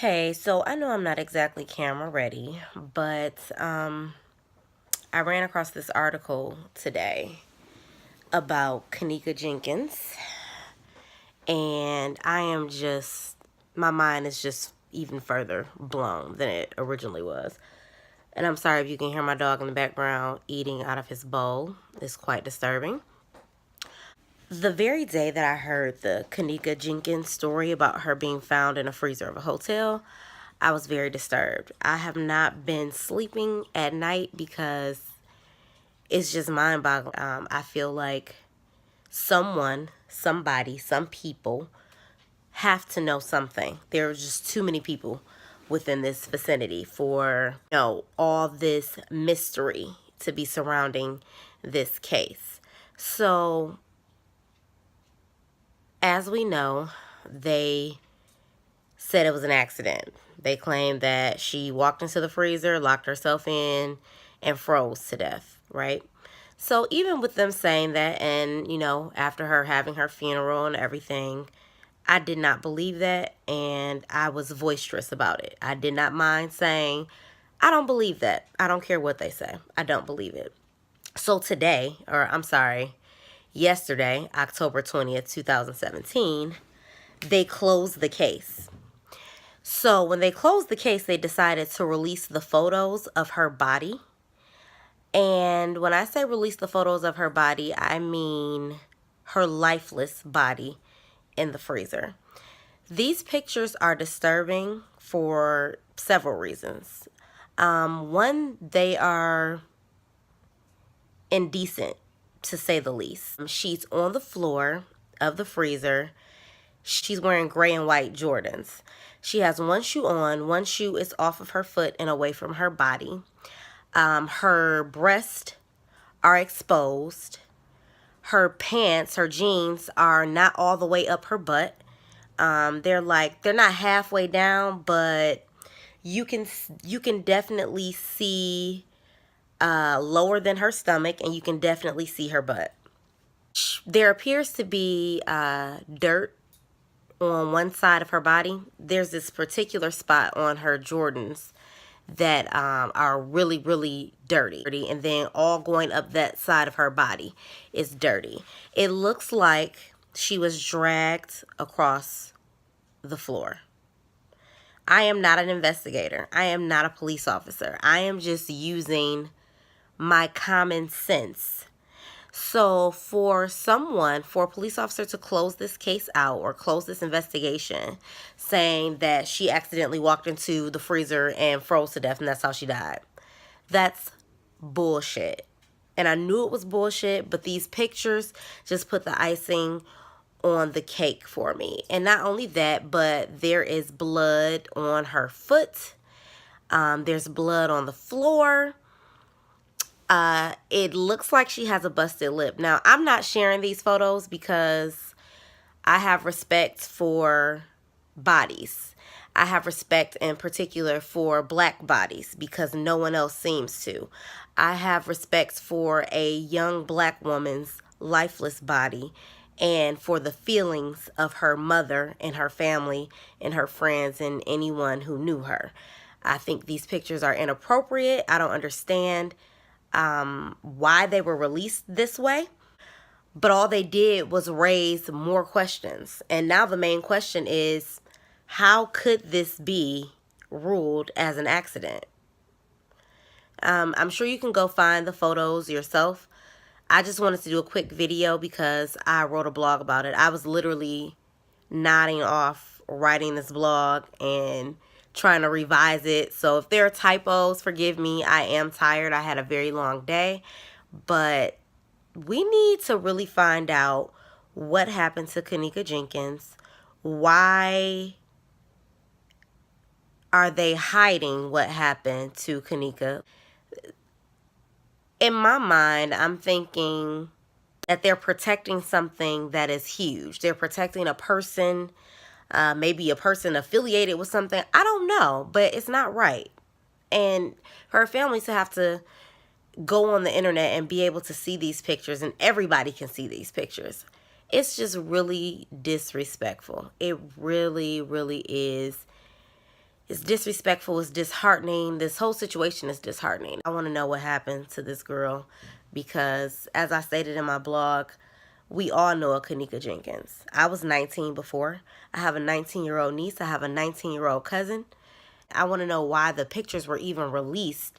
Okay, so I know I'm not exactly camera ready, but I ran across this article today about Kenneka Jenkins, and my mind is just even further blown than it originally was. And I'm sorry if you can hear my dog in the background eating out of his bowl. It's quite disturbing. The very day that I heard the Kenneka Jenkins story about her being found in a freezer of a hotel, I was very disturbed. I have not been sleeping at night because it's just mind-boggling. I feel like somebody, some people have to know something. There are just too many people within this vicinity for all this mystery to be surrounding this case. So, as we know, they said it was an accident. They claimed that she walked into the freezer, locked herself in, and froze to death, right? So even with them saying that, and after her having her funeral and everything, I did not believe that, and I was boisterous about it. I did not mind saying, I don't believe that. I don't care what they say. I don't believe it. So today, or I'm sorry, yesterday, October 20th, 2017, they closed the case. So when they closed the case, they decided to release the photos of her body. And when I say release the photos of her body, I mean her lifeless body in the freezer. These pictures are disturbing for several reasons. One, they are indecent, to say the least. She's on the floor of the freezer. She's wearing gray and white Jordans. She has one shoe on, one shoe is off of her foot and away from her body. Her breasts are exposed. Her pants, her jeans, are not all the way up her butt. They're not halfway down, but you can definitely see lower than her stomach, and you can definitely see her butt. There appears to be dirt on one side of her body. There's this particular spot on her Jordans that are really, really dirty. And then all going up that side of her body is dirty. It looks like she was dragged across the floor. I am not an investigator. I am not a police officer. I am just using my common sense. So for a police officer to close this case out or close this investigation saying that she accidentally walked into the freezer and froze to death and that's how she died, that's bullshit. And I knew it was bullshit, but these pictures just put the icing on the cake for me. And not only that, but there is blood on her foot. There's blood on the floor. It looks like she has a busted lip. Now, I'm not sharing these photos because I have respect for bodies. I have respect in particular for black bodies because no one else seems to. I have respect for a young black woman's lifeless body and for the feelings of her mother and her family and her friends and anyone who knew her. I think these pictures are inappropriate. I don't understand why they were released this way, but all they did was raise more questions. And now the main question is, how could this be ruled as an accident? I'm sure you can go find the photos yourself. I just wanted to do a quick video because I wrote a blog about it. I was literally nodding off writing this blog and trying to revise it. So if there are typos, forgive me. I am tired. I had a very long day. But we need to really find out what happened to Kenneka Jenkins. Why are they hiding what happened to Kenneka? In my mind, I'm thinking that they're protecting something that is huge. They're protecting a person, maybe a person affiliated with something. I don't know, but it's not right. And her family to have to go on the internet and be able to see these pictures, and everybody can see these pictures. It's just really disrespectful. It really, really is. It's disrespectful, it's disheartening. This whole situation is disheartening. I want to know what happened to this girl because, as I stated in my blog, we all know a Kenneka Jenkins. I was 19 before. I have a 19-year-old niece. I have a 19-year-old cousin. I want to know why the pictures were even released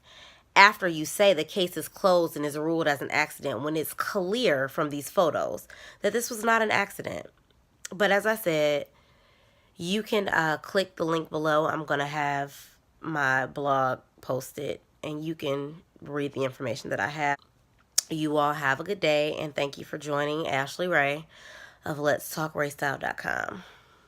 after you say the case is closed and is ruled as an accident, when it's clear from these photos that this was not an accident. But as I said, you can click the link below. I'm going to have my blog posted and you can read the information that I have. You all have a good day, and thank you for joining Ashley Ray of letstalkracestyle.com.